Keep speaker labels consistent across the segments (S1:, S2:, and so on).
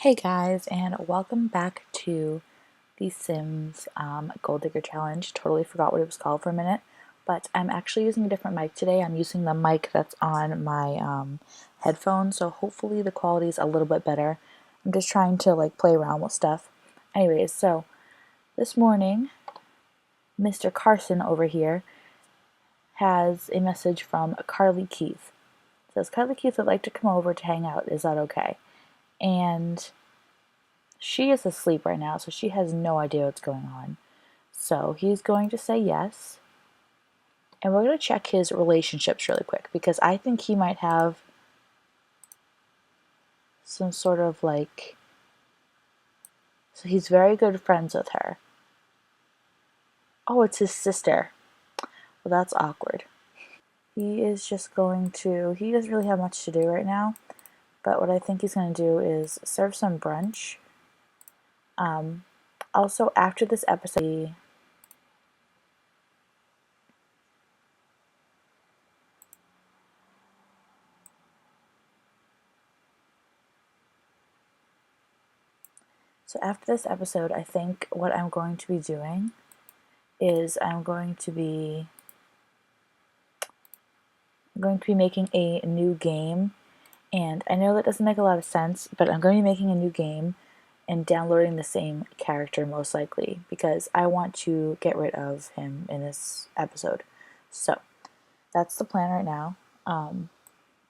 S1: Hey guys, and welcome back to the Sims Gold Digger Challenge. Totally forgot what it was called for a minute, but I'm actually using a different mic today. I'm using the mic that's on my headphones, so hopefully the quality is a little bit better. I'm just trying to play around with stuff. Anyways, so this morning, Mr. Carson over here has a message from Carly Keith. It says, Carly Keith would like to come over to hang out. Is that okay? And she is asleep right now, so she has no idea what's going on. So he's going to say yes. And we're going to check his relationships really quick because I think he might have some sort of so he's very good friends with her. Oh, it's his sister. Well, that's awkward. He is just going to, he doesn't really have much to do right now, but what I think he's going to do is serve some brunch. Also, after this episode, I think what I'm going to be doing is I'm going to be making a new game, and I know that doesn't make a lot of sense, but I'm going to be making a new game and downloading the same character most likely because I want to get rid of him in this episode. So that's the plan right now.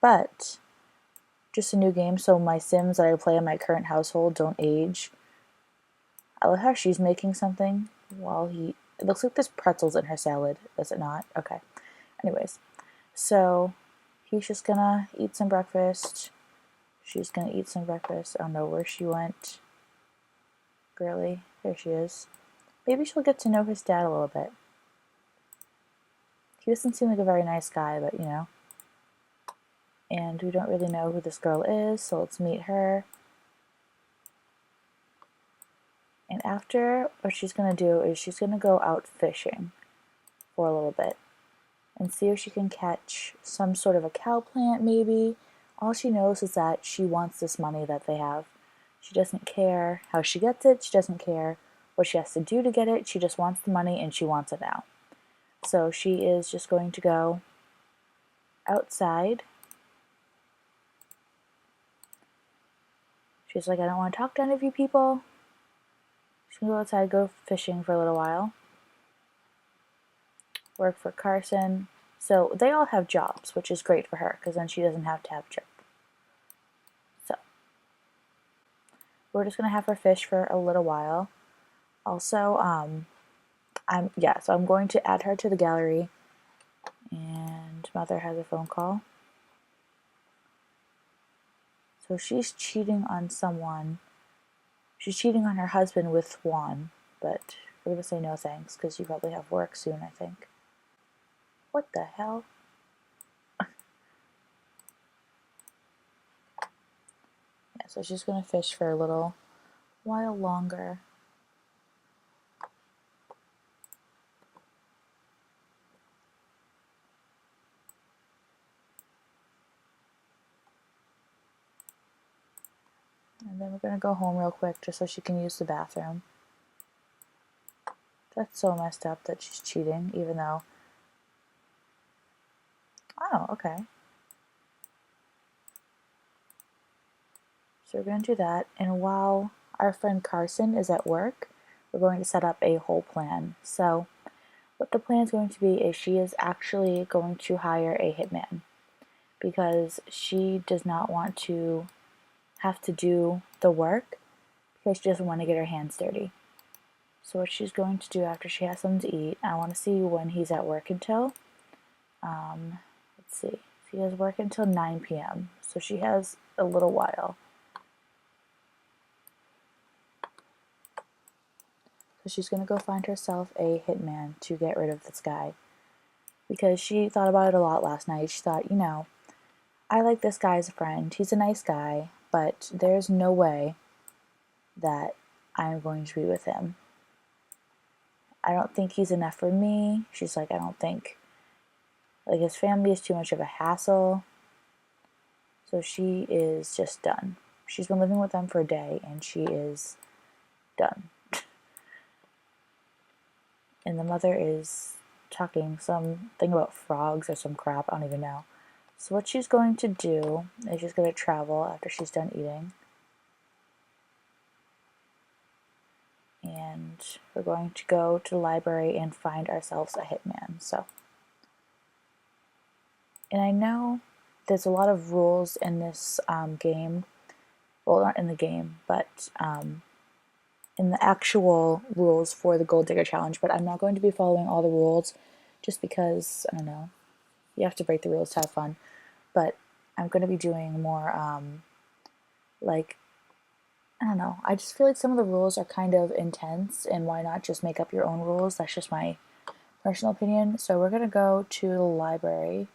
S1: But just a new game, so my Sims that I play in my current household don't age. I love how she's making something while it looks like there's pretzels in her salad, does it not? Okay. Anyways, so he's just gonna eat some breakfast. She's gonna eat some breakfast. I don't know where she went. Girly, there she is. Maybe she'll get to know his dad a little bit. He doesn't seem like a very nice guy, but you know. And we don't really know who this girl is, so let's meet her. And after, what she's gonna do is she's gonna go out fishing for a little bit and see if she can catch some sort of a cow plant, maybe. All she knows is that she wants this money that they have. She doesn't care how she gets it. She doesn't care what she has to do to get it. She just wants the money and she wants it now. So she is just going to go outside. She's like, I don't want to talk to any of you people. She's going to go outside, go fishing for a little while. Work for Carson. So they all have jobs, which is great for her because then she doesn't have to have a job. So we're just going to have her fish for a little while. Also, I'm going to add her to the gallery. And mother has a phone call. So she's cheating on someone. She's cheating on her husband with Juan, but we're gonna say no thanks because you probably have work soon, I think. What the hell? Yeah, so she's gonna fish for a little while longer. And then we're gonna go home real quick just so she can use the bathroom. That's so messed up that she's cheating, even though... Oh, okay. So we're gonna do that, and while our friend Carson is at work, we're going to set up a whole plan. So what the plan is going to be is she is actually going to hire a hitman because she does not want to have to do the work because she doesn't want to get her hands dirty. So what she's going to do after she has something to eat, I want to see when he's at work until. Let's see. He has work until 9 p.m. So she has a little while. So she's going to go find herself a hitman to get rid of this guy. Because she thought about it a lot last night. She thought, you know, I like this guy as a friend. He's a nice guy, but there's no way that I'm going to be with him. I don't think he's enough for me. She's like, I don't think, his family is too much of a hassle. So she is just done. She's been living with them for a day and she is done. And the mother is talking something about frogs or some crap, I don't even know. So what she's going to do is she's going to travel after she's done eating. And we're going to go to the library and find ourselves a hitman. And I know there's a lot of rules in this game. Well, not in the game, but in the actual rules for the Gold Digger Challenge. But I'm not going to be following all the rules just because, I don't know, you have to break the rules to have fun. But I'm going to be doing more, like, I don't know. I just feel like some of the rules are kind of intense, and why not just make up your own rules? That's just my personal opinion. So we're going to go to the library.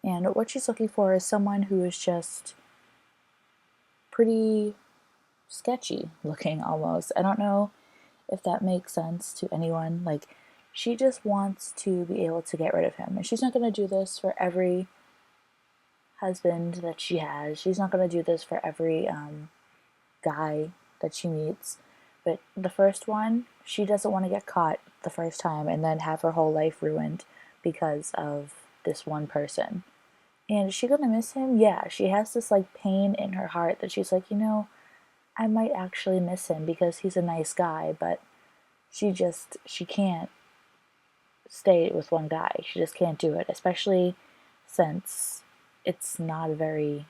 S1: And what she's looking for is someone who is just pretty sketchy looking almost. I don't know if that makes sense to anyone. Like, she just wants to be able to get rid of him. And she's not going to do this for every husband that she has. She's not going to do this for every guy that she meets. But the first one, she doesn't want to get caught the first time and then have her whole life ruined because of this one person. And is she gonna miss him? Yeah, she has this like pain in her heart that she's like, I might actually miss him because he's a nice guy, but she can't stay with one guy. She just can't do it, especially since it's not a very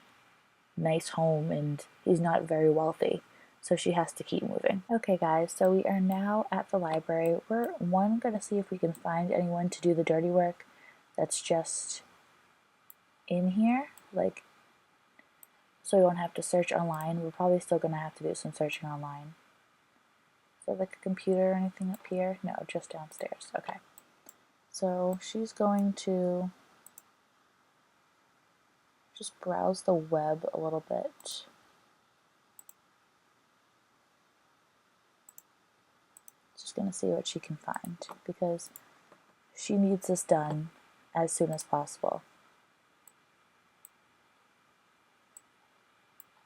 S1: nice home and he's not very wealthy. So she has to keep moving. Okay guys, so we are now at the library. We're gonna see if we can find anyone to do the dirty work that's just in here, like, so we won't have to search online. We're probably still gonna have to do some searching online. Is there like a computer or anything up here? No, just downstairs. Okay. So she's going to just browse the web a little bit. Just gonna see what she can find because she needs this done as soon as possible.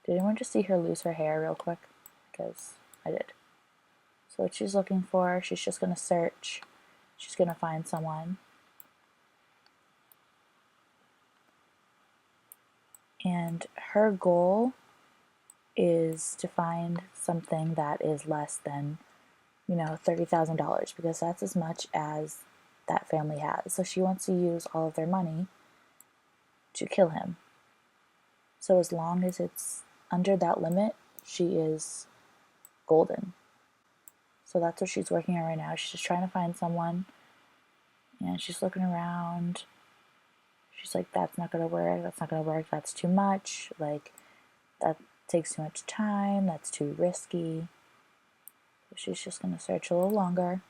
S1: Did anyone just see her lose her hair real quick? Because I did. So what she's looking for, she's just gonna search. She's gonna find someone. And her goal is to find something that is less than, $30,000 because that's as much as that family has. So she wants to use all of their money to kill him. So as long as it's under that limit, she is golden. So that's what she's working on right now. She's just trying to find someone, and she's looking around. She's like, that's not gonna work, that's not gonna work, that's too much, like, that takes too much time, that's too risky. So she's just gonna search a little longer.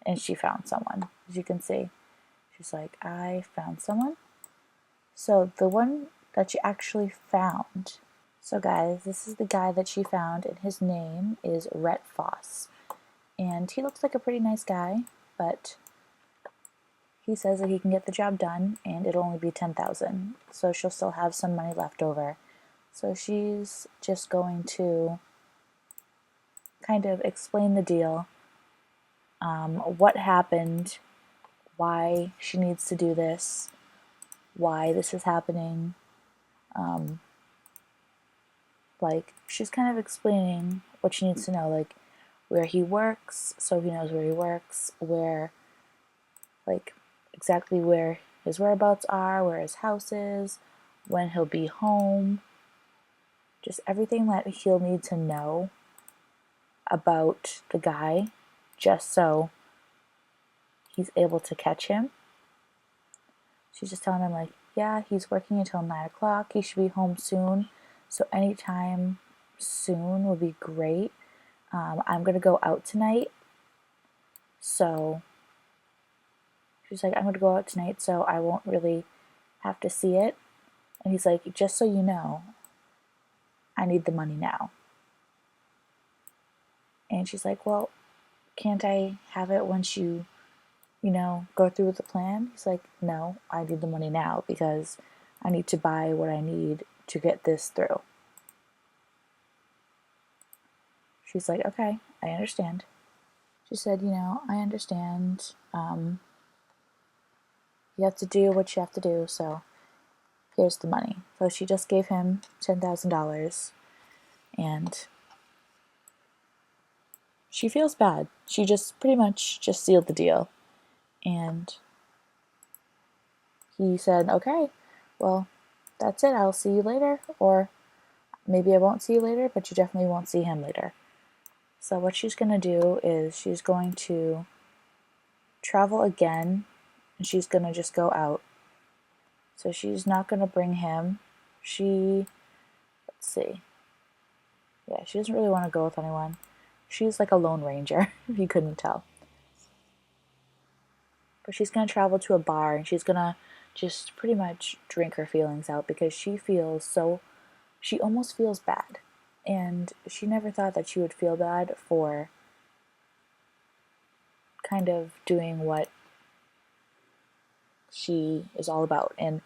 S1: And she found someone, as you can see. She's like, I found someone. So the one that she actually found, so guys, this is the guy that she found, and his name is Rhett Foss. And he looks like a pretty nice guy, but he says that he can get the job done and it'll only be $10,000. So she'll still have some money left over. So she's just going to kind of explain the deal, what happened, why she needs to do this, why this is happening. Like, she's kind of explaining what she needs to know, like where he works, so he knows where he works, where, like, exactly where his whereabouts are, where his house is, when he'll be home, just everything that he'll need to know about the guy, just so he's able to catch him. She's just telling him, like, yeah, he's working until 9 o'clock, he should be home soon, so anytime soon would be great. I'm gonna go out tonight, so she's like, I'm gonna go out tonight, so I won't really have to see it. And he's like, just so you know, I need the money now. And she's like, well, can't I have it once you go through with the plan? He's like, no, I need the money now because I need to buy what I need to get this through. She's like, okay, I understand. She said, I understand. You have to do what you have to do, so here's the money. So she just gave him $10,000, and she feels bad. She just pretty much just sealed the deal. And he said, okay, well, that's it. I'll see you later. Or maybe I won't see you later, but you definitely won't see him later. So what she's going to do is she's going to travel again, and she's going to just go out. So she's not going to bring him. Let's see. Yeah, she doesn't really want to go with anyone. She's like a lone ranger, if you couldn't tell. But she's going to travel to a bar, and she's going to just pretty much drink her feelings out because she almost feels bad. And she never thought that she would feel bad for kind of doing what she is all about. And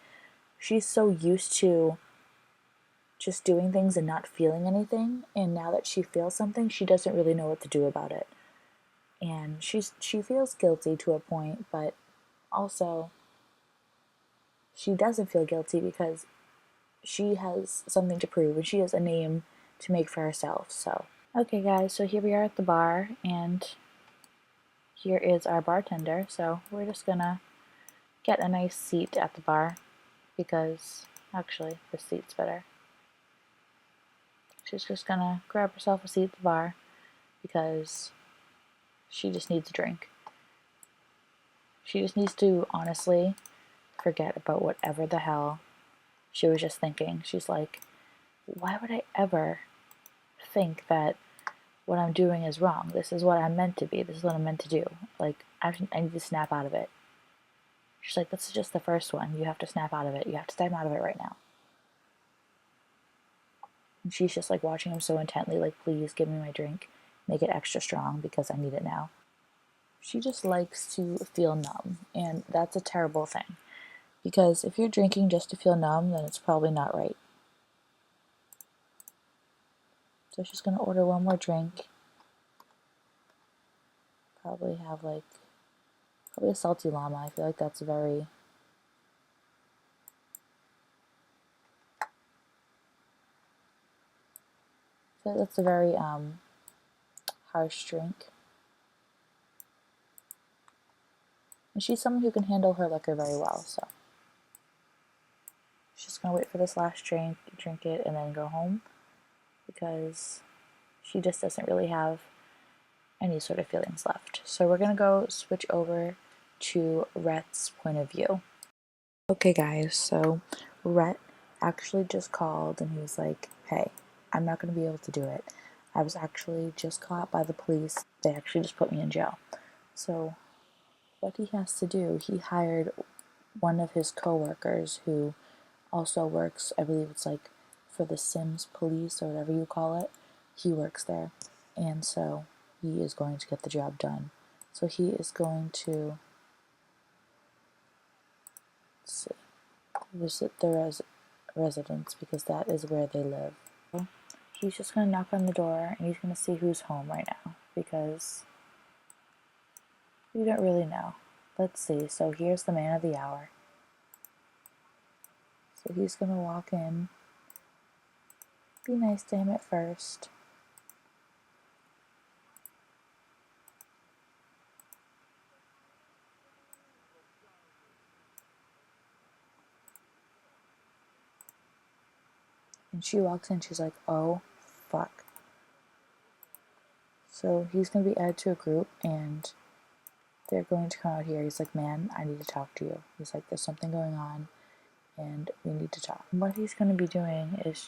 S1: she's so used to just doing things and not feeling anything. And now that she feels something, she doesn't really know what to do about it. And she feels guilty to a point, but also she doesn't feel guilty because she has something to prove and she has a name to make for herself. So, okay, guys, so here we are at the bar, and here is our bartender. So, we're just gonna get a nice seat at the bar because actually, this seat's better. She's just gonna grab herself a seat at the bar because she just needs a drink. She just needs to honestly forget about whatever the hell she was just thinking. She's like, why would I ever think that what I'm doing is wrong? This is what I'm meant to be. This is what I'm meant to do. Like, I need to snap out of it. She's like, this is just the first one. You have to snap out of it. You have to snap out of it right now. And she's just like watching him so intently, like, please give me my drink. Make it extra strong because I need it now. She just likes to feel numb, and that's a terrible thing. Because if you're drinking just to feel numb, then it's probably not right. So she's gonna order one more drink. Probably have probably a salty llama. I feel like that's a very harsh drink. And she's someone who can handle her liquor very well, so she's gonna wait for this last drink it, and then go home because she just doesn't really have any sort of feelings left. So we're gonna go switch over to Rhett's point of view. Okay, guys, so Rhett actually just called and he was like, hey, I'm not gonna be able to do it. I was actually just caught by the police. They actually just put me in jail. So what he has to do, he hired one of his co-workers who also works, I believe it's like for the Sims police or whatever you call it. He works there, and so he is going to get the job done. So he is going to visit the residents because that is where they live. He's just going to knock on the door and he's going to see who's home right now because we don't really know. Let's see. So here's the man of the hour. So he's going to walk in. Be nice to him at first. And she walks in, she's like, oh, fuck. So he's going to be added to a group, and they're going to come out here. He's like, man, I need to talk to you. He's like, there's something going on, and we need to talk. What he's going to be doing is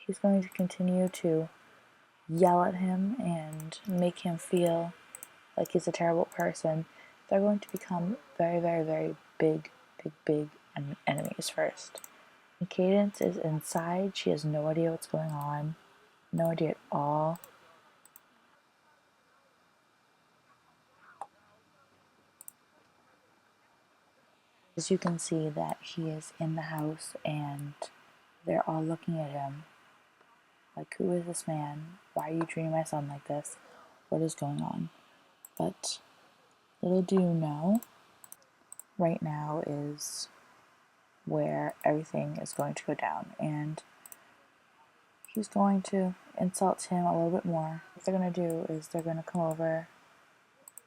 S1: he's going to continue to yell at him and make him feel like he's a terrible person. They're going to become very, very, very big enemies first. And Cadence is inside. She has no idea what's going on. No idea at all. As you can see that he is in the house and they're all looking at him like, who is this man? Why are you treating my son like this? What is going on? But little do you know, right now is where everything is going to go down, and he's going to insult him a little bit more. What they're going to do is they're going to come over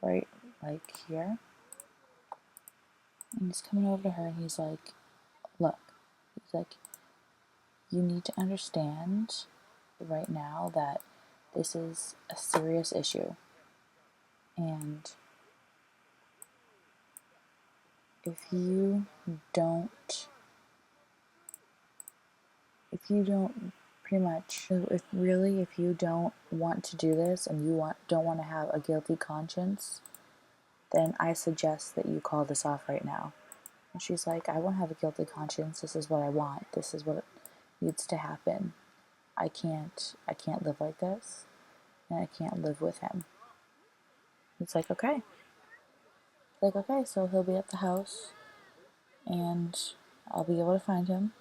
S1: right like here, and he's coming over to her and he's like, look, he's like, you need to understand right now that this is a serious issue, and if you don't pretty much, if you don't want to do this and don't want to have a guilty conscience, then I suggest that you call this off right now. And she's like, I won't have a guilty conscience. This is what I want. This is what needs to happen. I can't live like this, and I can't live with him. It's like, okay. Like, okay, so he'll be at the house, and I'll be able to find him.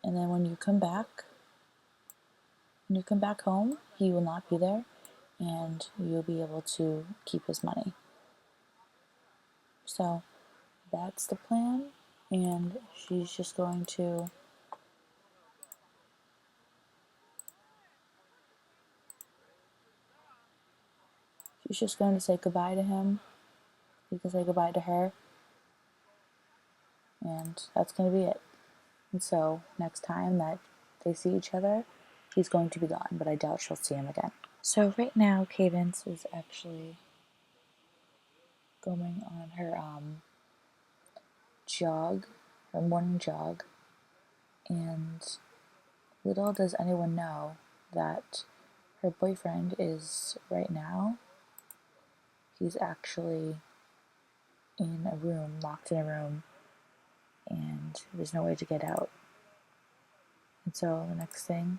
S1: And then when you come back home, he will not be there, and you'll be able to keep his money. So that's the plan, and she's just going to say goodbye to him. He can say goodbye to her, and that's going to be it. And so next time that they see each other, he's going to be gone, but I doubt she'll see him again. So right now, Cadence is actually going on her jog, her morning jog, and little does anyone know that her boyfriend is right now, he's actually in a room, locked in a room, and there's no way to get out. And so the next thing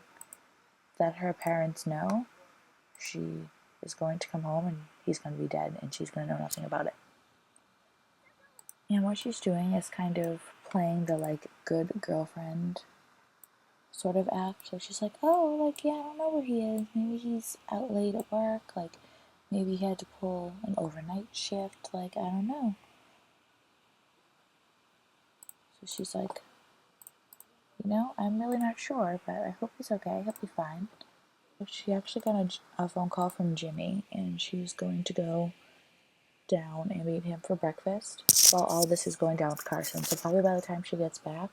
S1: that her parents know, she is going to come home and he's going to be dead, and she's going to know nothing about it. And what she's doing is kind of playing the like good girlfriend sort of act. Like she's like, oh, like, yeah, I don't know where he is. Maybe he's out late at work. Like maybe he had to pull an overnight shift. Like, I don't know. So she's like, I'm really not sure, but I hope he's okay. He'll be fine. She actually got a phone call from Jimmy, and she's going to go down and meet him for breakfast while all this is going down with Carson. So probably by the time she gets back,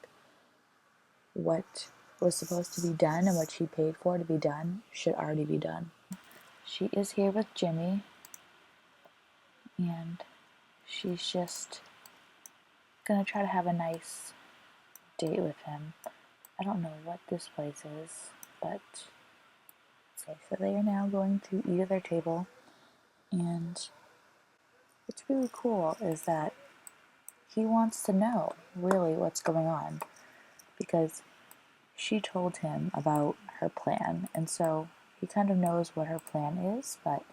S1: what was supposed to be done and what she paid for to be done should already be done. She is here with Jimmy, and she's just gonna try to have a nice date with him. I don't know what this place is, but so they are now going to eat at their table, and what's really cool is that he wants to know really what's going on, because she told him about her plan, and so he kind of knows what her plan is, but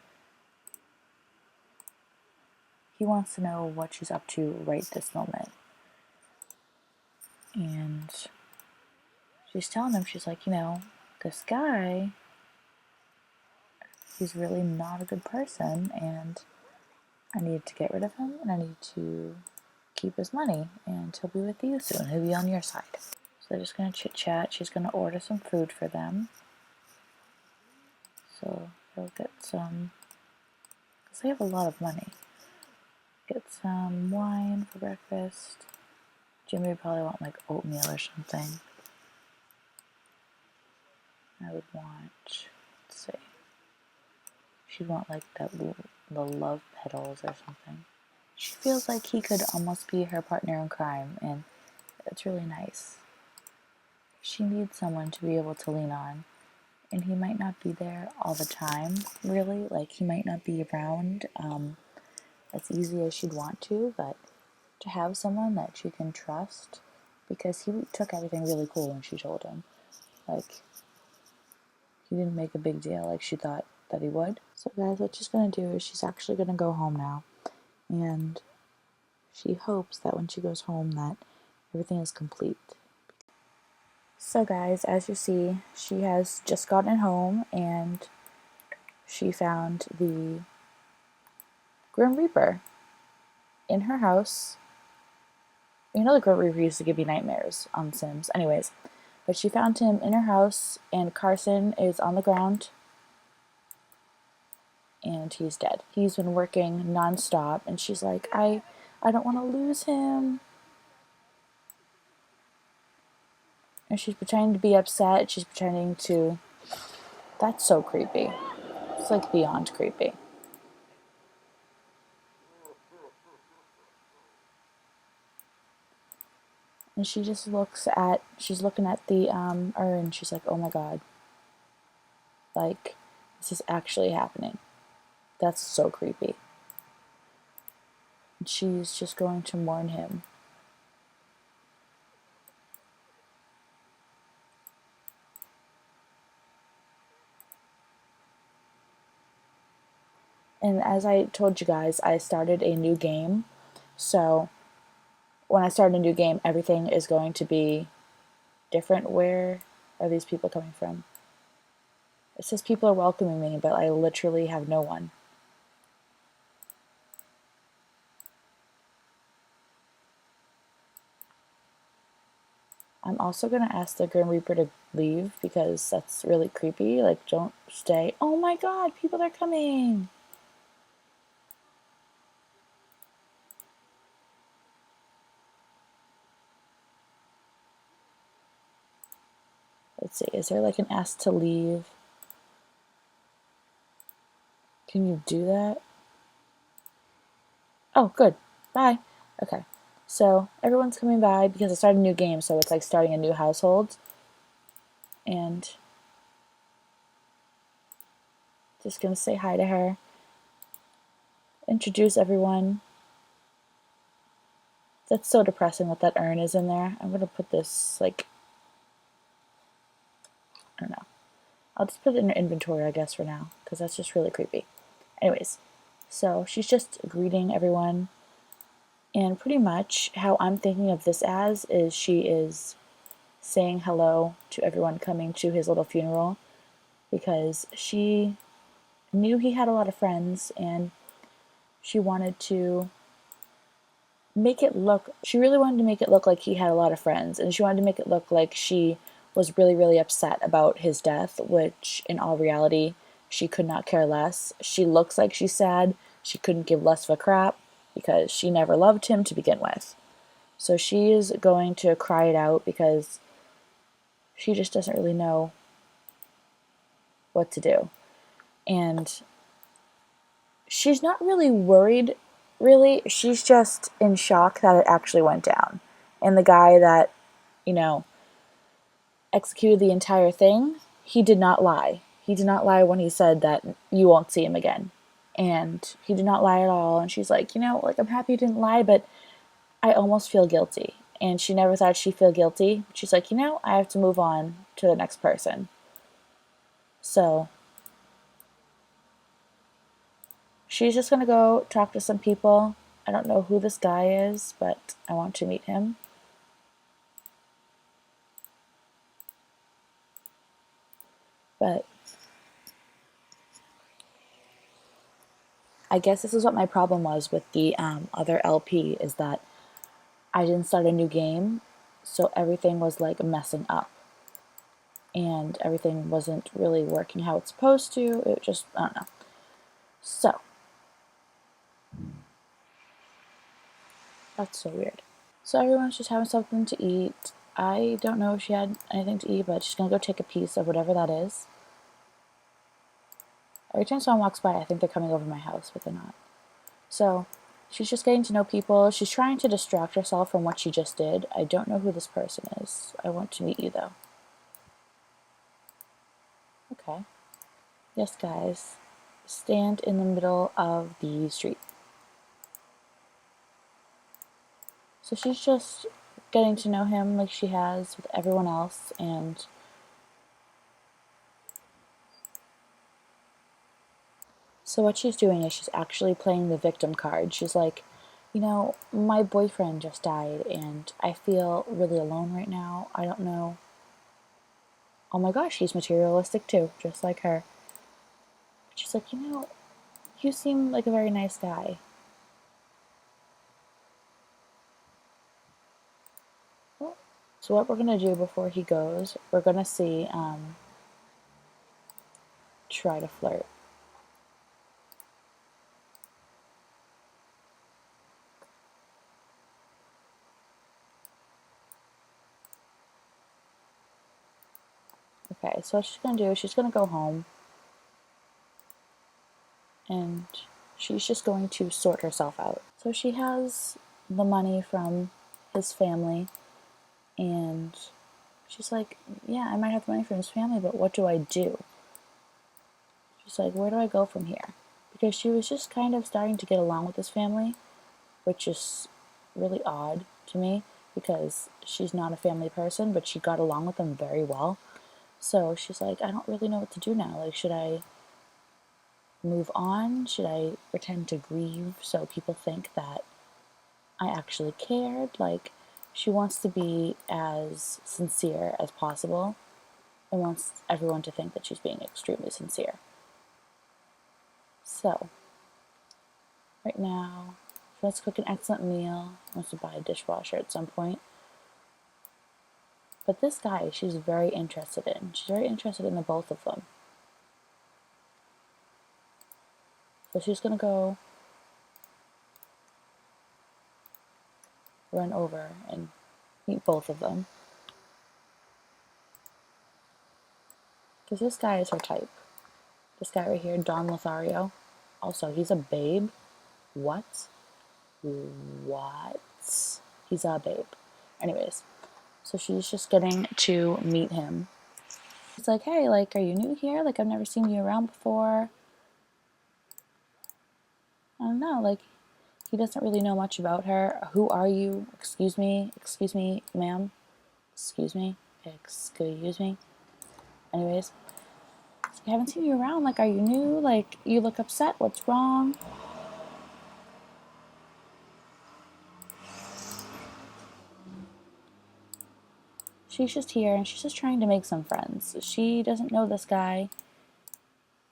S1: he wants to know what she's up to right this moment. And she's telling him, she's like, this guy, he's really not a good person, and I need to get rid of him, and I need to keep his money, and he'll be with you soon. He'll be on your side. So they're just going to chit-chat. She's going to order some food for them. So they'll get some, because they have a lot of money. Get some wine for breakfast. Jimmy would probably want like oatmeal or something. I would want, let's see, she'd want like the love petals or something. She feels like he could almost be her partner in crime, and it's really nice. She needs someone to be able to lean on, and he might not be there all the time, really. Like, he might not be around as easy as she'd want to, but to have someone that she can trust, because he took everything really cool when she told him. Like, he didn't make a big deal like she thought that he would. So guys, what she's going to do is she's actually going to go home now, and she hopes that when she goes home that everything is complete. So guys, as you see, she has just gotten home and she found the Grim Reaper in her house. You know the Grim Reaper used to give you nightmares on Sims. Anyways, but she found him in her house and Carson is on the ground and he's dead. He's been working non-stop and she's like, I don't want to lose him. And she's pretending to be upset. She's pretending to... That's so creepy. It's like beyond creepy. And she just she's looking at the urn. She's like, oh my god. Like, this is actually happening. That's so creepy. And she's just going to mourn him. And as I told you guys, I started a new game. So when I start a new game, everything is going to be different. Where are these people coming from? It says people are welcoming me, but I literally have no one. I'm also going to ask the Grim Reaper to leave because that's really creepy. Like, don't stay. Oh my god, people are coming! Let's see, is there like an ask to leave? Can you do that? Oh, good. Bye. Okay. So, everyone's coming by because I started a new game, so it's like starting a new household. And just gonna say hi to her. Introduce everyone. That's so depressing that that urn is in there. I'm gonna put this, like, I don't know. I'll just put it in her inventory, I guess, for now, because that's just really creepy. Anyways, so she's just greeting everyone. And pretty much how I'm thinking of this as is she is saying hello to everyone coming to his little funeral because she knew he had a lot of friends and she wanted to make it look, she really wanted to make it look like he had a lot of friends and she wanted to make it look like she was really, really upset about his death, which in all reality, she could not care less. She looks like she's sad. She couldn't give less of a crap because she never loved him to begin with. So she is going to cry it out because she just doesn't really know what to do. And she's not really worried, really. She's just in shock that it actually went down. And the guy that, you know, executed the entire thing, he did not lie. He did not lie when he said that you won't see him again. And he did not lie at all. And she's like, you know, like, I'm happy you didn't lie, but I almost feel guilty. And she never thought she'd feel guilty. She's like, you know, I have to move on to the next person. So she's just going to go talk to some people. I don't know who this guy is, but I want to meet him. But I guess this is what my problem was with the other LP, is that I didn't start a new game, so everything was like messing up. And everything wasn't really working how it's supposed to. It just, I don't know. So, that's so weird. So everyone's just having something to eat. I don't know if she had anything to eat, but she's gonna go take a piece of whatever that is. Every time someone walks by, I think they're coming over my house, but they're not. So, she's just getting to know people. She's trying to distract herself from what she just did. I don't know who this person is. I want to meet you, though. Okay. Yes, guys. Stand in the middle of the street. So she's just getting to know him like she has with everyone else, and so what she's doing is she's actually playing the victim card. She's like, You know, my boyfriend just died and I feel really alone right now. I don't know. Oh my gosh, he's materialistic too, just like her. She's like, you know, you seem like a very nice guy. So what we're gonna do before he goes, we're gonna see, try to flirt. Okay, so what she's gonna do is she's gonna go home and she's just going to sort herself out. So she has the money from his family and she's like, yeah, I might have money from his family, but what do I do? She's like, where do I go from here? Because she was just kind of starting to get along with his family, which is really odd to me because she's not a family person, but she got along with them very well. So she's like, I don't really know what to do now. Like, should I move on? Should I pretend to grieve so people think that I actually cared? Like, she wants to be as sincere as possible and wants everyone to think that she's being extremely sincere. So, right now, she wants to cook an excellent meal, wants to buy a dishwasher at some point. But this guy, she's very interested in. She's very interested in the both of them. So she's gonna go run over and meet both of them. Because this guy is her type. This guy right here, Don Lothario. Also, he's a babe. What? What? He's a babe. Anyways, so she's just getting to meet him. It's like, hey, like, are you new here? Like, I've never seen you around before. I don't know, like, he doesn't really know much about her. Who are you? Excuse me, ma'am. Excuse me, excuse me. Anyways, so I haven't seen you around. Like, are you new? Like, you look upset. What's wrong? She's just here and she's just trying to make some friends. She doesn't know this guy.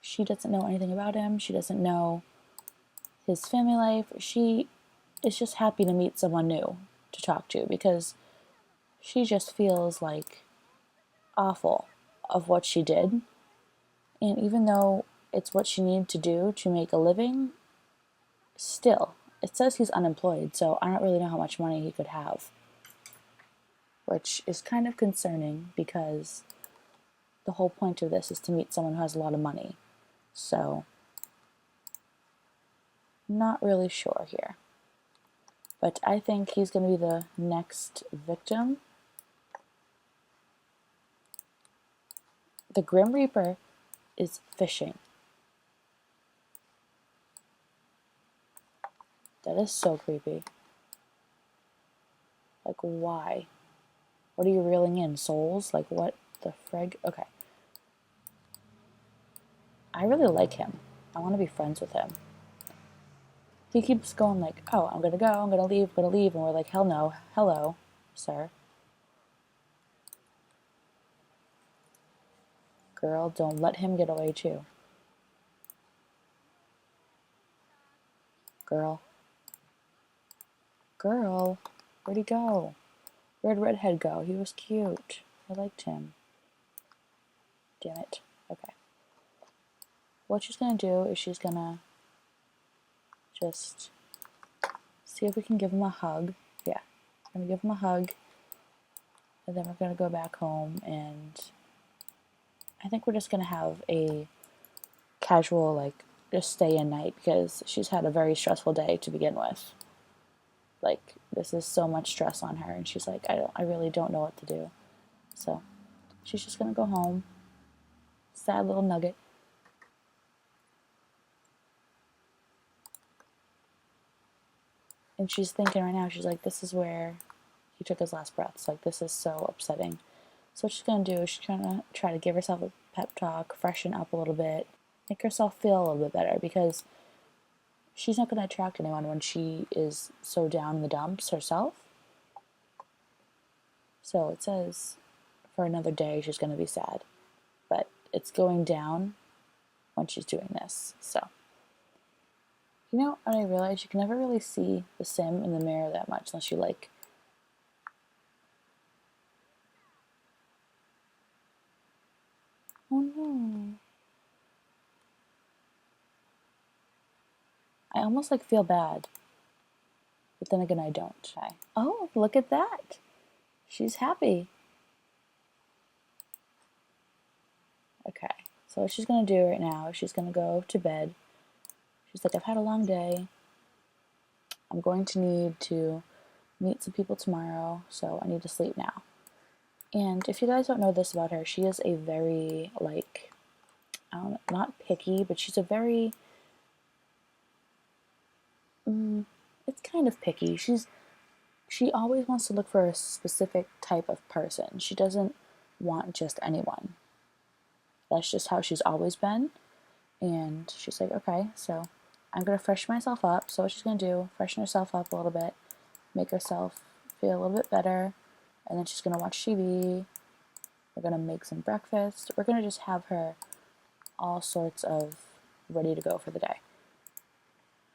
S1: She doesn't know anything about him. She doesn't know his family life. She is just happy to meet someone new to talk to because she just feels like awful of what she did. And even though it's what she needed to do to make a living, still, it says he's unemployed, so I don't really know how much money he could have. Which is kind of concerning because the whole point of this is to meet someone who has a lot of money. So, not really sure here. But I think he's going to be the next victim. The Grim Reaper is fishing. That is so creepy. Like, why? What are you reeling in? Souls? Like, what the frig? Okay. I really like him. I want to be friends with him. He keeps going like, oh, I'm gonna go, I'm gonna leave, I'm gonna leave. And we're like, hell no. Hello, sir. Girl, don't let him get away too. Girl. Girl. Where'd he go? Where'd Redhead go? He was cute. I liked him. Damn it. Okay. What she's gonna do is she's gonna just see if we can give him a hug. Yeah. I'm gonna give him a hug. And then we're gonna go back home and I think we're just gonna have a casual, like, just stay in night because she's had a very stressful day to begin with. Like, this is so much stress on her, and she's like, I really don't know what to do. So she's just gonna go home. Sad little nugget. And she's thinking right now, she's like, this is where he took his last breaths. Like, this is so upsetting. So what she's gonna do is she's gonna try to give herself a pep talk, freshen up a little bit, make herself feel a little bit better because she's not going to attract anyone when she is so down in the dumps herself. So it says for another day she's going to be sad, but it's going down when she's doing this. So, you know what I realized? You can never really see the sim in the mirror that much unless you like. Oh no. I almost like feel bad, but then again I don't. Oh, look at that. She's happy. Okay, so what she's gonna do right now is she's gonna go to bed. She's like, I've had a long day. I'm going to need to meet some people tomorrow, so I need to sleep now. And if you guys don't know this about her, she is a very, like, I don't know, not picky, but she's a very, it's kind of picky. She always wants to look for a specific type of person. She doesn't want just anyone. That's just how she's always been. And she's like, okay, so I'm gonna freshen myself up. So what she's gonna do, freshen herself up a little bit, make herself feel a little bit better, and then she's gonna watch TV. We're gonna make some breakfast. We're gonna just have her all sorts of ready to go for the day.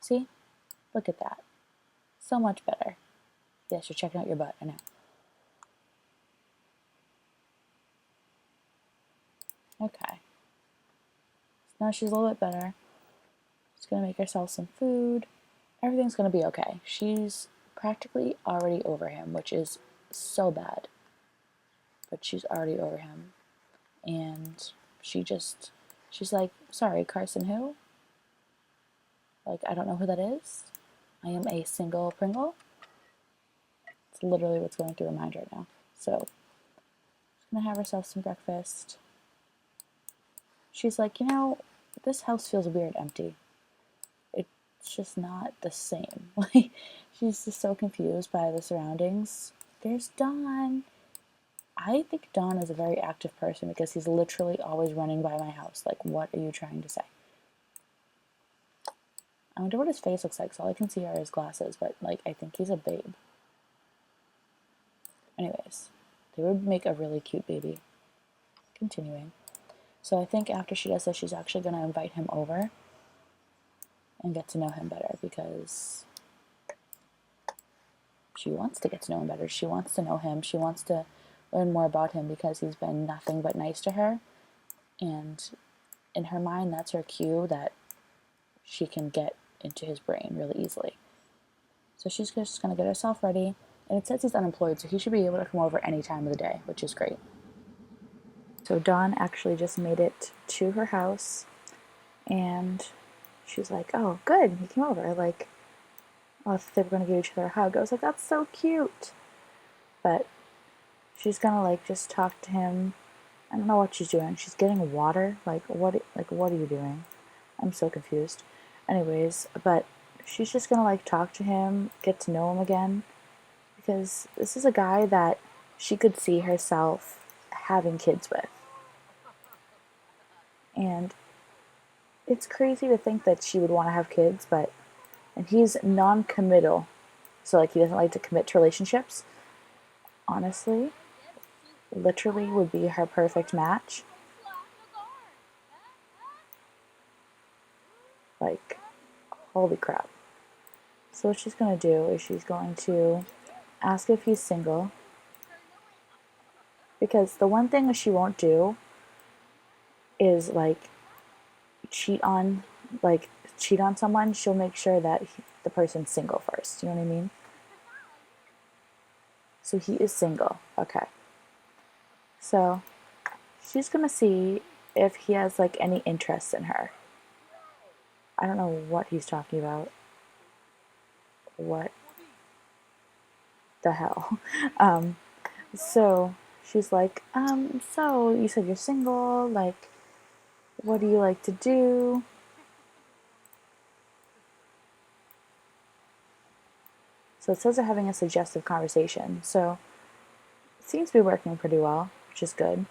S1: See? Look at that. So much better. Yes, you're checking out your butt, I know. Okay. So now she's a little bit better. She's gonna make herself some food. Everything's gonna be okay. She's practically already over him, which is so bad. But she's already over him. And she's like, sorry, Carson who? Like, I don't know who that is. I am a single Pringle. It's literally what's going through her mind right now. So, she's gonna have herself some breakfast. She's like, you know, this house feels weird empty. It's just not the same. Like, she's just so confused by the surroundings. There's Don. I think Don is a very active person because he's literally always running by my house. Like, what are you trying to say? I wonder what his face looks like. So all I can see are his glasses, but like, I think he's a babe. Anyways, they would make a really cute baby. Continuing. So I think after she does this, she's actually going to invite him over and get to know him better because she wants to get to know him better. She wants to know him. She wants to learn more about him because he's been nothing but nice to her. And in her mind, that's her cue that she can get into his brain really easily. So she's just going to get herself ready. And it says he's unemployed, so he should be able to come over any time of the day, which is great. So Dawn actually just made it to her house, and she's like, oh, good, he came over. Like, oh, they were going to give each other a hug. I was like, that's so cute. But she's going to, like, just talk to him. I don't know what she's doing. She's getting water. Like, what are you doing? I'm so confused. Anyways, but she's just going to, like, talk to him, get to know him again. Because this is a guy that she could see herself having kids with. And it's crazy to think that she would want to have kids, and he's non-committal. So, like, he doesn't like to commit to relationships. Honestly, literally would be her perfect match. Like, holy crap. So what she's going to do is she's going to ask if he's single. Because the one thing that she won't do is, like, cheat on someone. She'll make sure that the person's single first. You know what I mean? So he is single. Okay. So she's going to see if he has, like, any interest in her. I don't know what he's talking about. What the hell? So she's like, so you said you're single, like, what do you like to do? So it says they're having a suggestive conversation, so it seems to be working pretty well, which is good.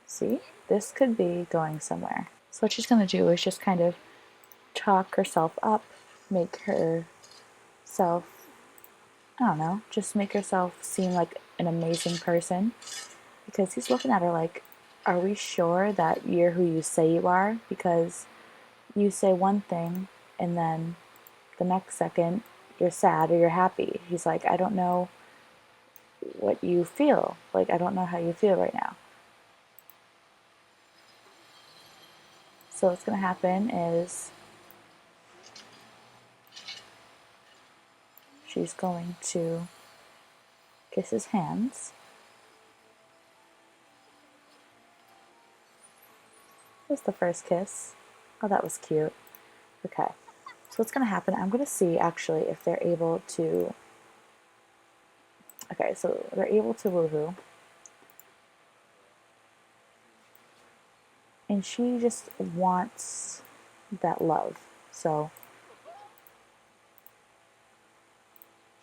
S1: See, this could be going somewhere. So what she's going to do is just kind of talk herself up, make herself, I don't know, just make herself seem like an amazing person. Because he's looking at her like, are we sure that you're who you say you are? Because you say one thing and then the next second you're sad or you're happy. He's like, I don't know what you feel. Like, I don't know how you feel right now. So what's going to happen is she's going to kiss his hands. Here's the first kiss. Oh, that was cute. Okay. So what's going to happen, I'm going to see actually if they're able to... Okay, so they're able to woohoo. And she just wants that love. So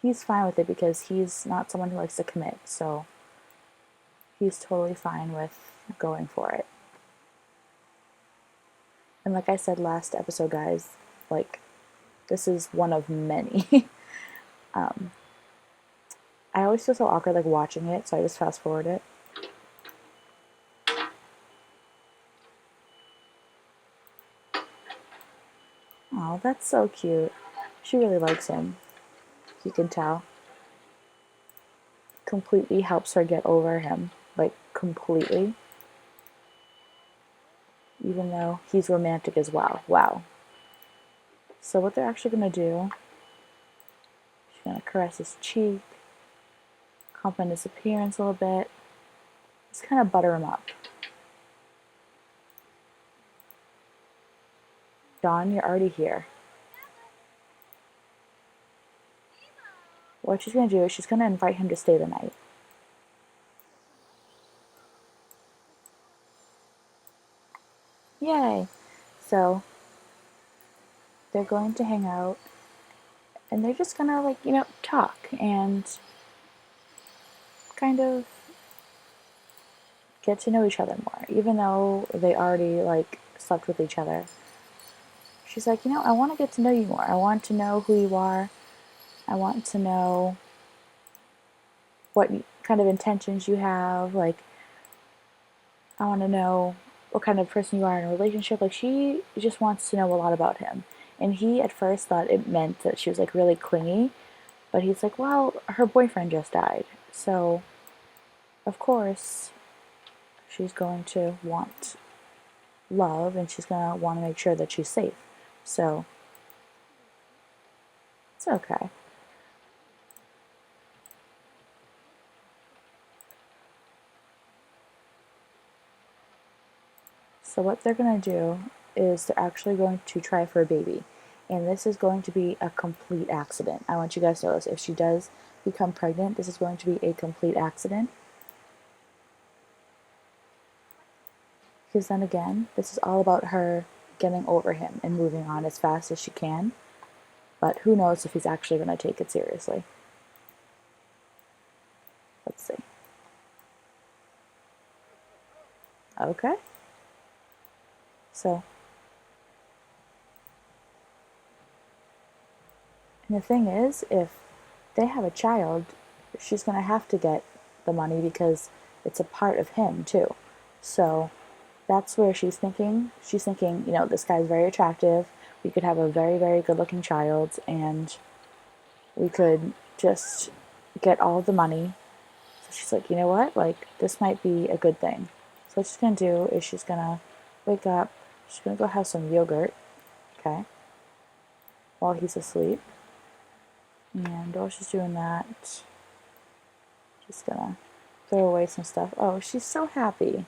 S1: he's fine with it because he's not someone who likes to commit. So he's totally fine with going for it. And like I said last episode, guys, like, this is one of many. I always feel so awkward like watching it, so I just fast forward it. Oh, that's so cute. She really likes him. You can tell. Completely helps her get over him. Like, completely. Even though he's romantic as well. Wow. So what they're actually going to do, she's going to caress his cheek, compliment his appearance a little bit, just kind of butter him up. Dawn, you're already here. What she's going to do is she's going to invite him to stay the night. Yay! So they're going to hang out and they're just gonna, like, you know, talk and kind of get to know each other more, even though they already, like, slept with each other. She's like, you know, I want to get to know you more. I want to know who you are. I want to know what kind of intentions you have. Like, I want to know what kind of person you are in a relationship. Like, she just wants to know a lot about him. And he at first thought it meant that she was, like, really clingy. But he's like, well, her boyfriend just died. So, of course, she's going to want love and she's going to want to make sure that she's safe. So, it's okay. So what they're going to do is they're actually going to try for a baby. And this is going to be a complete accident. I want you guys to know this. If she does become pregnant, this is going to be a complete accident. Because then again, this is all about her getting over him and moving on as fast as she can. But who knows if he's actually going to take it seriously. Let's see. Okay. So, and the thing is, if they have a child, she's going to have to get the money because it's a part of him too. So that's where she's thinking. She's thinking, you know, this guy's very attractive. We could have a very, very good looking child and we could just get all the money. So she's like, you know what? Like, this might be a good thing. So what she's going to do is she's going to wake up. She's going to go have some yogurt, okay, while he's asleep. And while she's doing that, she's going to throw away some stuff. Oh, she's so happy.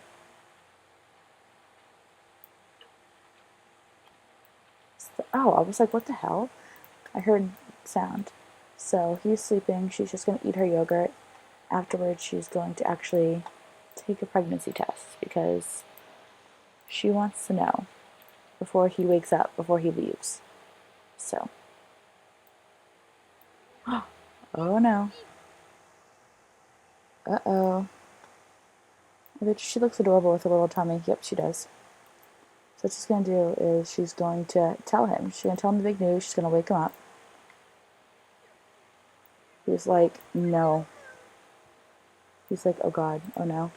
S1: Oh, I was like, what the hell? I heard sound. So he's sleeping. She's just going to eat her yogurt. Afterwards, she's going to actually take a pregnancy test because she wants to know before he wakes up, before he leaves. So. Oh no. Uh-oh. I bet she looks adorable with a little tummy. Yep, she does. So what she's going to do is she's going to tell him. She's going to tell him the big news. She's going to wake him up. He's like, no. He's like, oh God, oh no.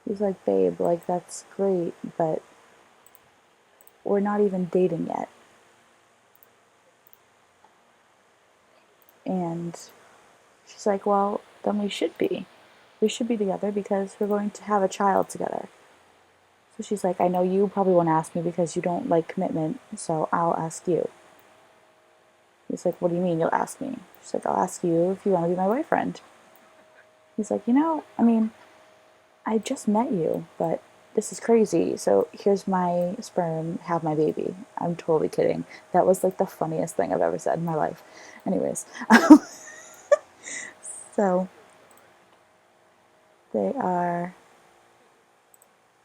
S1: He's like, babe, like, that's great, but we're not even dating yet. And she's like, well, then we should be. We should be together because we're going to have a child together. So she's like, I know you probably won't ask me because you don't like commitment, so I'll ask you. He's like, what do you mean you'll ask me? She's like, I'll ask you if you want to be my boyfriend. He's like, I mean, I just met you, but this is crazy. So here's my sperm, have my baby. I'm totally kidding. That was like the funniest thing I've ever said in my life. Anyways, so they are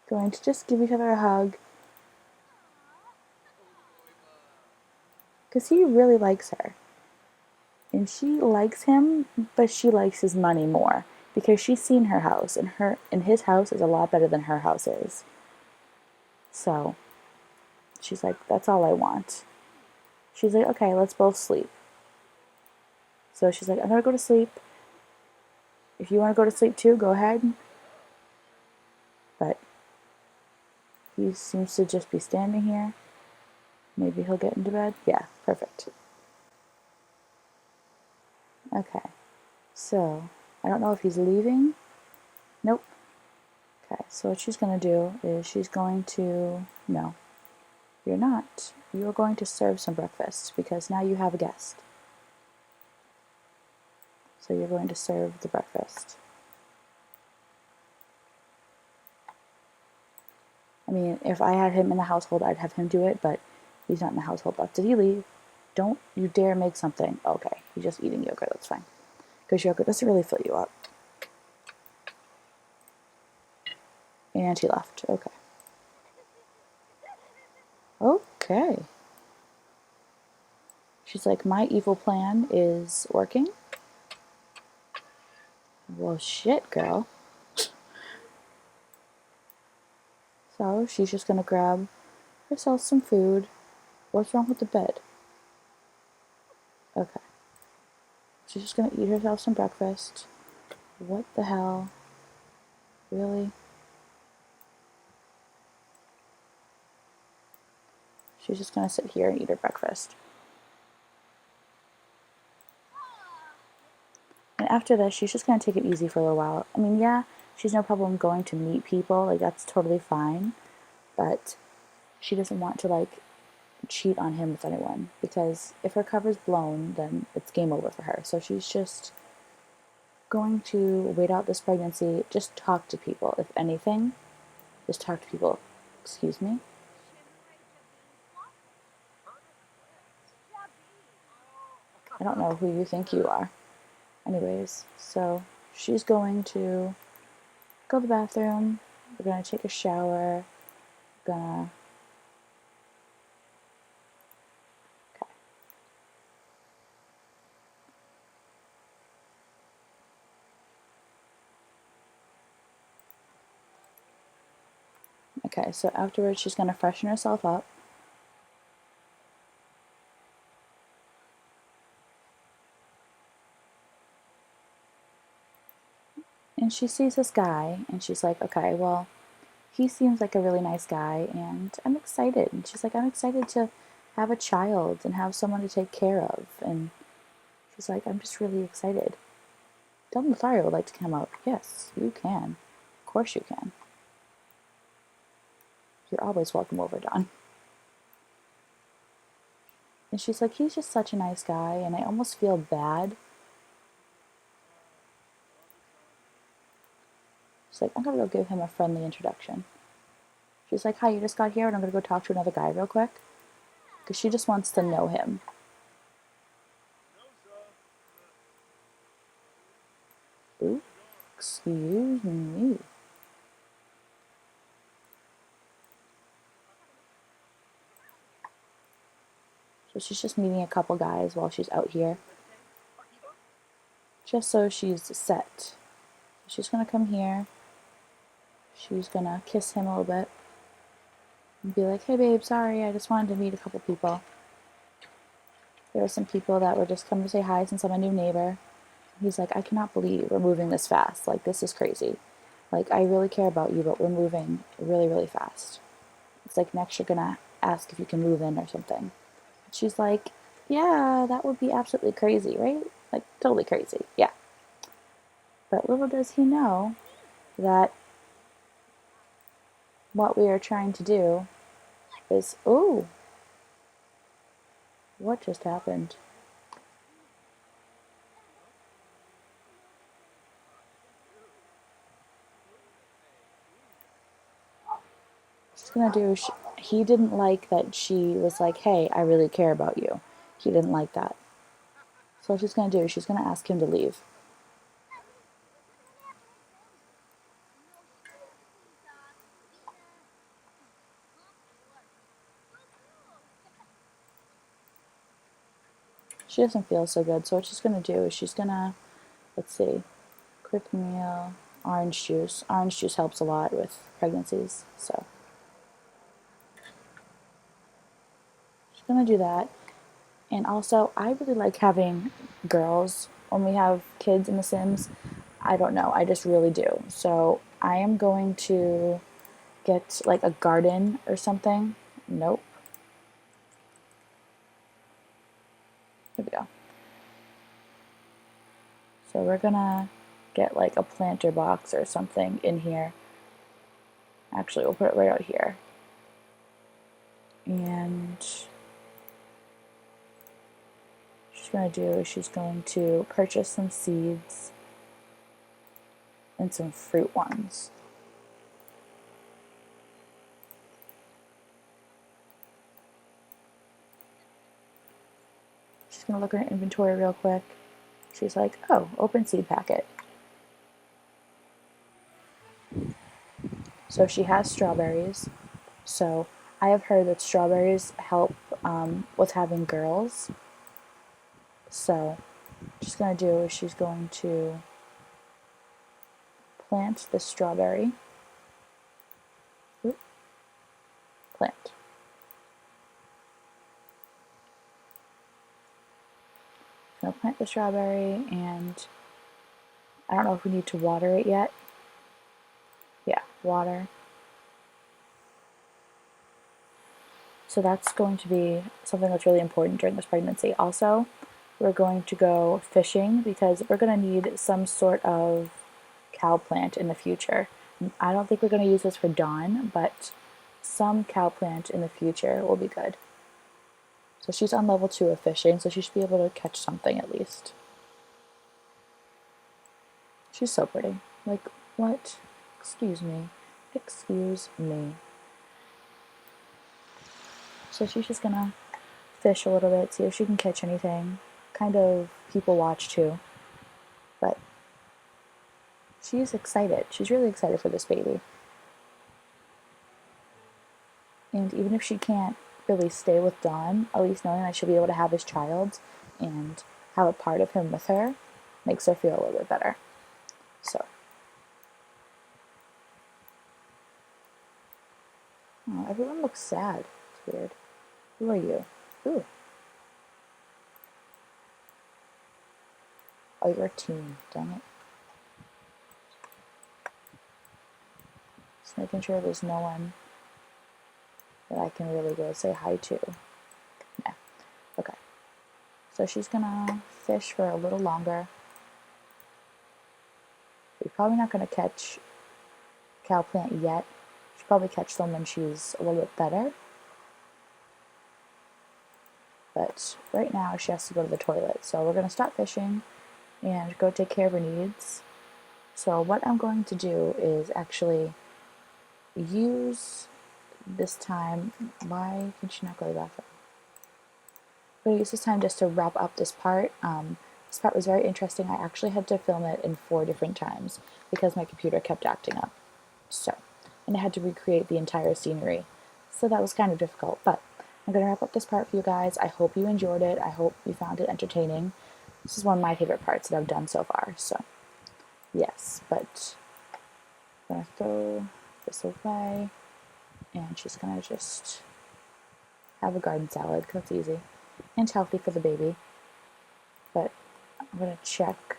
S1: going to just give each other a hug because he really likes her. And she likes him, but she likes his money more because she's seen her house, and his house is a lot better than her house is. So she's like, that's all I want. She's like, okay, let's both sleep. So she's like, I'm gonna go to sleep. If you want to go to sleep too, go ahead. But he seems to just be standing here. Maybe he'll get into bed. Yeah, perfect. Okay, so I don't know if he's leaving. Nope. Okay, so what she's going to do is she's going to, no, you're not. You're going to serve some breakfast because now you have a guest. So you're going to serve the breakfast. I mean, if I had him in the household, I'd have him do it, but he's not in the household. Did he leave? Don't you dare make something. Okay, he's just eating yogurt. That's fine. Because yogurt doesn't really fill you up. And he left. Okay. Okay. She's like, my evil plan is working. Well, shit, girl. So she's just gonna grab herself some food. What's wrong with the bed? Okay. She's just gonna eat herself some breakfast. What the hell? Really? She's just gonna sit here and eat her breakfast. And after this, she's just gonna take it easy for a little while. I mean, yeah, she's no problem going to meet people. Like, that's totally fine. But she doesn't want to, like, cheat on him with anyone. Because if her cover's blown, then it's game over for her. So she's just going to wait out this pregnancy. Just talk to people. If anything, just talk to people. Excuse me? I don't know who you think you are. Anyways, so she's going to go to the bathroom. We're going to take a shower. Gonna... Okay. Okay, so afterwards she's going to freshen herself up. And she sees this guy, and she's like, okay, well, he seems like a really nice guy, and I'm excited. And she's like, I'm excited to have a child and have someone to take care of. And she's like, I'm just really excited. Don Lothario would like to come out. Yes, you can. Of course you can. You're always welcome over, Don. And she's like, he's just such a nice guy, and I almost feel bad. She's like, I'm gonna go give him a friendly introduction. She's like, hi, you just got here, and I'm gonna go talk to another guy real quick. Because she just wants to know him. Ooh, excuse me. So she's just meeting a couple guys while she's out here. Just so she's set. She's gonna come here. she's gonna kiss him a little bit and be like, hey babe, sorry, I just wanted to meet a couple people. There were some people that were just coming to say hi since I'm a new neighbor. He's like, I cannot believe we're moving this fast. Like, this is crazy. Like, I really care about you, but we're moving really, really fast. It's like next you're gonna ask if you can move in or something. She's like, yeah, that would be absolutely crazy, right? Like, totally crazy. Yeah. But little does he know that what we are trying to do is, ooh, what just happened? She's gonna do, he didn't like that she was like, hey, I really care about you. He didn't like that. So what she's gonna do, she's gonna ask him to leave. She doesn't feel so good, so what she's gonna do is she's gonna, let's see, quick meal, orange juice. Orange juice helps a lot with pregnancies, so she's gonna do that. And also, I really like having girls when we have kids in The Sims. I don't know, I just really do. So I am going to get like a garden or something. Nope. Here we go. So we're gonna get like a planter box or something in here. Actually, we'll put it right out here. And she's going to do is she's going to purchase some seeds and some fruit ones. She's going to look at her inventory real quick. She's like, oh, open seed packet. So she has strawberries. So I have heard that strawberries help with having girls. So what she's going to do is she's going to plant the strawberry. Oop. Plant. I'm going to plant the strawberry, and I don't know if we need to water it yet. Yeah, water. So that's going to be something that's really important during this pregnancy. Also, we're going to go fishing because we're going to need some sort of cow plant in the future. I don't think we're going to use this for Dawn, but some cow plant in the future will be good. So she's on level 2 of fishing, so she should be able to catch something at least. She's so pretty. Like, what? Excuse me. Excuse me. So she's just gonna fish a little bit, see if she can catch anything. Kind of people watch too. But she's excited. She's really excited for this baby. And even if she can't really stay with Dawn, at least knowing that she'll be able to have his child and have a part of him with her makes her feel a little bit better. So. Oh, everyone looks sad. It's weird. Who are you? Ooh. Oh, you're a teen. Dang it. Just making sure there's no one that I can really go say hi to. Yeah. Okay. So she's gonna fish for a little longer. We're probably not gonna catch cow plant yet. She'll probably catch them when she's a little bit better. But right now she has to go to the toilet. So we're gonna stop fishing and go take care of her needs. So what I'm going to do is actually use this time. Why can she not go to the bathroom? I'm going to use this time just to wrap up this part. This part was very interesting. I actually had to film it in 4 different times because my computer kept acting up. So, and I had to recreate the entire scenery. So that was kind of difficult, but I'm going to wrap up this part for you guys. I hope you enjoyed it. I hope you found it entertaining. This is one of my favorite parts that I've done so far, so yes, but I'm going to throw this away, and she's gonna just have a garden salad because it's easy and healthy for the baby. But I'm gonna check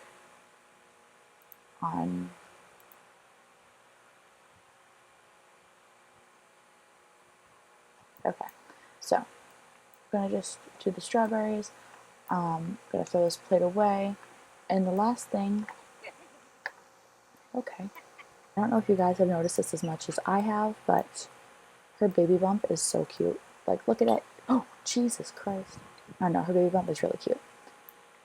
S1: on okay. So I'm gonna just do the strawberries. Gonna throw this plate away, and the last thing. Okay. I don't know if you guys have noticed this as much as I have, but her baby bump is so cute. Like, look at it. Oh, Jesus Christ. I don't know, her baby bump is really cute.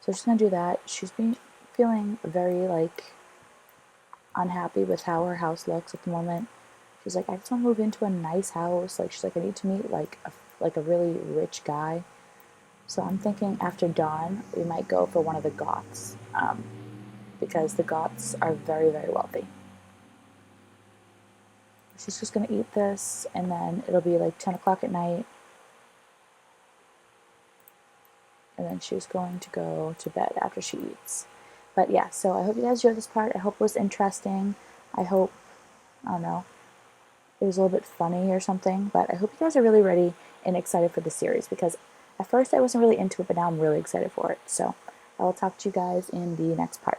S1: So we're just gonna do that. She's been feeling very, like, unhappy with how her house looks at the moment. She's like, I just want to move into a nice house. Like, she's like, I need to meet, like a really rich guy. So I'm thinking after dawn, we might go for one of the Goths, because the Goths are very, very wealthy. She's just gonna eat this, and then it'll be like 10 o'clock at night, and then she's going to go to bed after she eats. But yeah, so I hope you guys enjoyed this part. I hope it was interesting. I hope, I don't know, it was a little bit funny or something, but I hope you guys are really ready and excited for the series, because at first I wasn't really into it, but now I'm really excited for it. So I will talk to you guys in the next part.